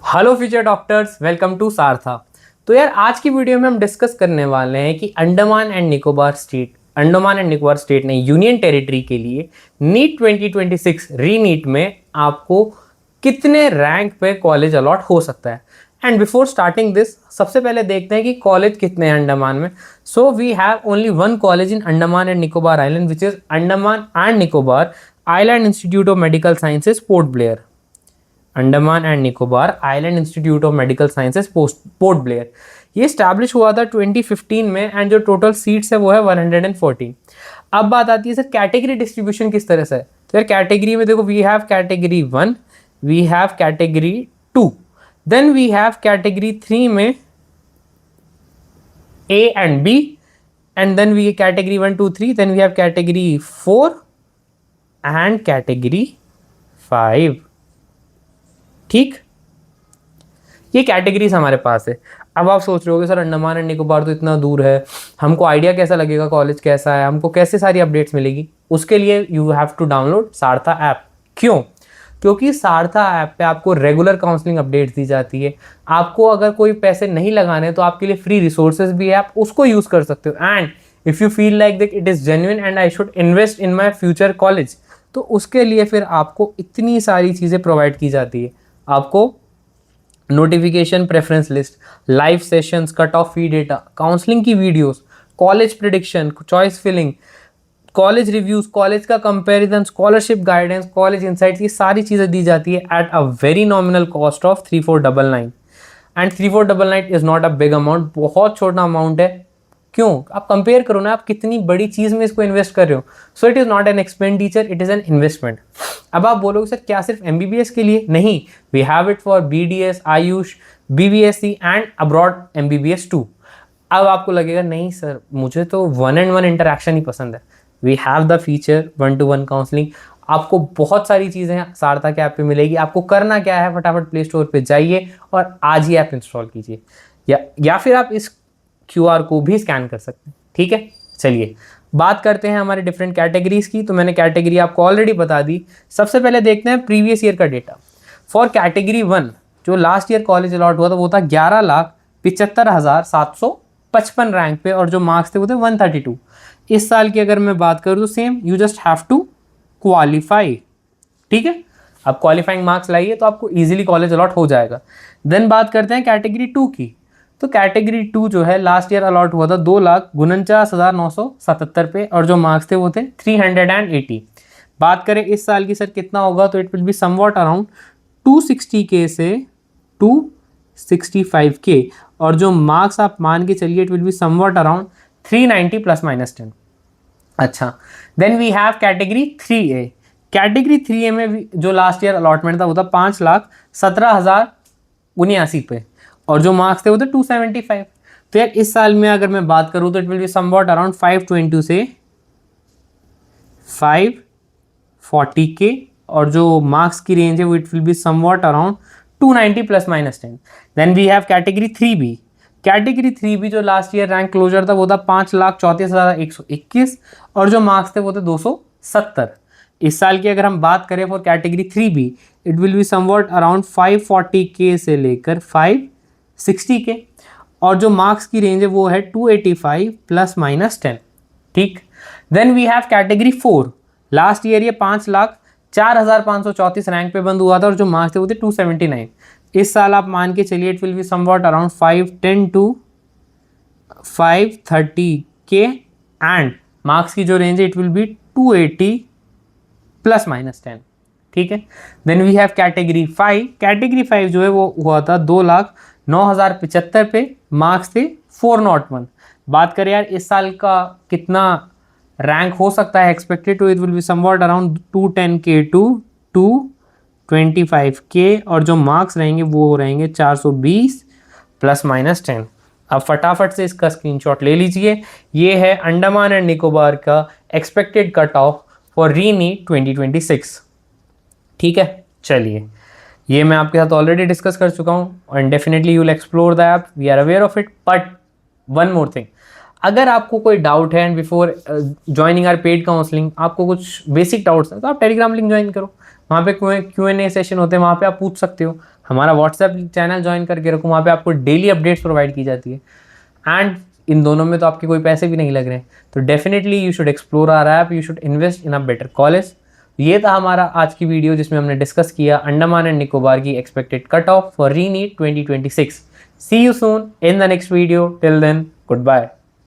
Hello future doctors, welcome to Saratha. तो यार आज की वीडियो में हम डिस्कस करने वाले हैं कि अंडमान एंड निकोबार स्टेट ने यूनियन टेरिटरी के लिए नीट 2026 री नीट में आपको कितने रैंक पे कॉलेज अलॉट हो सकता है। एंड बिफोर स्टार्टिंग दिस, सबसे पहले देखते हैं कि कॉलेज कितने हैं अंडमान में। So we have only one college in Andaman and Nicobar island, which is Andaman and Nicobar island institute of medical sciences Port Blair. Andaman and Nicobar island institute of medical sciences Port Blair. ये स्टैब्लिश हुआ था 2015 में एंड जो टोटल सीट्स है वो है 114। अब बात आती है सर कैटेगरी डिस्ट्रीब्यूशन किस तरह से है। तो यार कैटेगरी में देखो, we have category 1, we have category 2, then we have category 3 में A and B, and then we category 1 2 3, then we have category 4 and category 5। ठीक, ये कैटेगरीज हमारे पास है। अब आप सोच रहे होगे सर अंडमान एंड निकोबार तो इतना दूर है, हमको आइडिया कैसा लगेगा कॉलेज कैसा है, हमको कैसे सारी अपडेट्स मिलेगी। उसके लिए you have to download Saratha app. क्यों? क्योंकि सारथा ऐप पे आपको रेगुलर काउंसलिंग अपडेट्स दी जाती है। आपको अगर कोई पैसे नहीं लगाने तो आपके लिए फ्री रिसोर्सेज भी है, आप उसको यूज़ कर सकते हो। And if you feel like that it is genuine and I should invest in my future college, तो उसके लिए फिर आपको इतनी सारी चीज़ें प्रोवाइड की जाती है। आपको notification, preference list, live sessions, cut off fee data, counselling की videos, college prediction, choice filling, college reviews, college का comparison, scholarship guidance, college insights, ये सारी चीज़ें दी जाती है at a very nominal cost of 3499। And 3499 is not a big amount, बहुत छोटा अमाउंट है। क्यों? आप कंपेयर करो ना, आप कितनी बड़ी चीज़ में इसको इन्वेस्ट कर रहे हो। So it is not an expenditure, it is an investment. अब आप बोलोगे सर क्या सिर्फ MBBS के लिए? नहीं, we have it for BDS, AYUSH, BBSC and abroad MBBS 2। अब आपको लगेगा नहीं सर मुझे तो 1-on-1 इंटरेक्शन ही पसंद है। We have the feature 1-to-1 counselling. आपको बहुत सारी चीज़ें सारथा के ऐप पे मिलेगी। आपको करना क्या है, फटाफट प्ले स्टोर पे जाइए और आज ही ऐप इंस्टॉल कीजिए, या फिर आप इस QR को भी स्कैन कर सकते हैं। ठीक है, चलिए बात करते हैं हमारे डिफरेंट कैटेगरीज की। तो मैंने कैटेगरी आपको ऑलरेडी बता दी। सबसे पहले देखते हैं प्रीवियस ईयर का डेटा। फॉर कैटेगरी 1 जो लास्ट ईयर कॉलेज अलॉट हुआ था वो था 11,75,755 रैंक पे, और जो मार्क्स थे वो थे 132। इस साल की अगर मैं बात करूँ तो same, you just have to qualify. ठीक है, आप क्वालिफाइंग मार्क्स लाइए तो आपको इजीली कॉलेज अलॉट हो जाएगा। देन बात करते हैं कैटेगरी 2 की। तो कैटेगरी 2 जो है लास्ट ईयर अलॉट हुआ था 2,49,977 पे, और जो मार्क्स थे वो थे 380। बात करें इस साल की सर कितना होगा, तो it will be somewhat around 260K से 265K, और जो मार्क्स आप मान के चलिए it will be somewhat around 390 +-10। अच्छा, then we have category 3A। Category 3A में जो लास्ट ईयर अलॉटमेंट था वो था 5,17,079 पे, और जो मार्क्स थे वो थे 275। तो यार इस साल में अगर मैं बात करूँ तो it will be somewhat around 520 से 540K, और जो मार्क्स की रेंज है वो it will be somewhat around 290 +-10। Then we have category 3B। Category 3B जो लास्ट ईयर रैंक क्लोजर था वो था 5,34,121, और जो मार्क्स थे वो थे 270। इस साल की अगर हम बात करें for category 3B, it will be somewhat around 540K से लेकर 560K, और जो मार्क्स की रेंज है वो है 285 +-10। ठीक, then we have category 4। Last year ये 5,04,534 रैंक पे बंद हुआ था, और जो मार्क्स थे वो थे 279। इस साल आप मान के चलिए it will be somewhat around 510 to 530K, and marks की जो रेंज है इट विल बी 280 +-10। ठीक है, then we have category 5। Category 5 जो है वो हुआ था 2,09,075 पे, मार्क्स थे 401। बात करें यार इस साल का कितना रैंक हो सकता है expected, to it will be somewhat around 210K to 225K, और जो मार्क्स रहेंगे वो रहेंगे 420 +-10। अब फटाफट से इसका स्क्रीनशॉट ले लीजिए। ये है अंडमान एंड निकोबार का expected cut off for re NEET 2026। ठीक है, चलिए ये मैं आपके साथ ऑलरेडी डिस्कस कर चुका हूँ, and definitely you will explore the app, we are aware of it. But one more thing, अगर आपको कोई डाउट है and before joining or paid counselling आपको कुछ बेसिक डाउट्स हैं तो आप टेलीग्राम लिंक ज्वाइन करो। वहाँ पे Q&A सेशन होते हैं, वहाँ पे आप पूछ सकते हो। हमारा व्हाट्सएप चैनल ज्वाइन करके रखो, वहाँ पे आपको डेली अपडेट्स प्रोवाइड की जाती है। एंड इन दोनों में तो आपके कोई पैसे भी नहीं लग रहे हैं, तो definitely you should explore our app, you should invest in a better college. ये था हमारा आज की वीडियो जिसमें हमने डिस्कस किया अंडमान एंड निकोबार की expected cut off for re NEET 2026। See you soon in the next video, till then good bye.